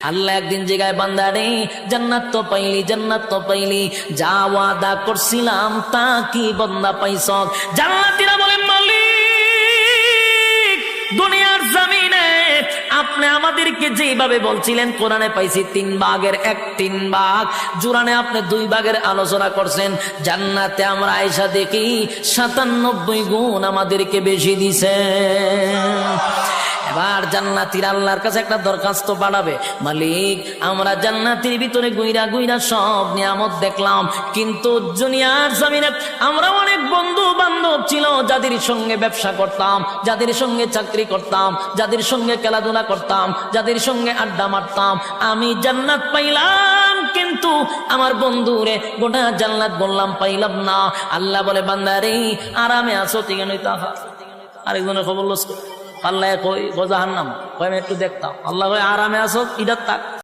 আল্লাহ একদিন জায়গায় বান্দা রে জান্নাত তো পাইলি যা ওয়াদা করছিলাম তা কি বান্দা পাইছ? জান্নাতীরা বলেন মালিক দুনিয়ার জমিনে আপনি আমাদেরকে যেভাবে বলছিলেন কোরআনে পাইছি 3 ভাগের 1 ভাগ, জুরানে আপনি 2 ভাগের আলোচনা করছেন, জান্নাতে আমরা আয়েশা দেখি 97 গুণ আমাদেরকে বেশি দিছে। এবার জান্নাতীর আল্লাহর কাছে একটা দরখাস্ত পাঠাবে, মালিক আমরা জান্নাতের ভিতরে গুইরা গুইরা সব নিয়ামত দেখলাম, কিন্তু দুনিয়ার জমিনে আমরা অনেক বন্ধু বান্ধব ছিল যাদের সঙ্গে ব্যবসা করতাম, যাদের সঙ্গে চাকরি করতাম, যাদের সঙ্গে খেলাধুলা করতাম, যাদের সঙ্গে আড্ডা মারতাম, আমি জান্নাত পাইলাম কিন্তু আমার বন্ধুরে গোটা জান্নাত বললাম পাইলাম না। আল্লাহ বলে বান্দারে আরামে আছো ঠিক নই তাহা আরেকজনের খবর লস পাল্লায় কই জাহান্নাম কই আমি একটু দেখতাম, আল্লাহ কই আরামে আছো ইদার থাক।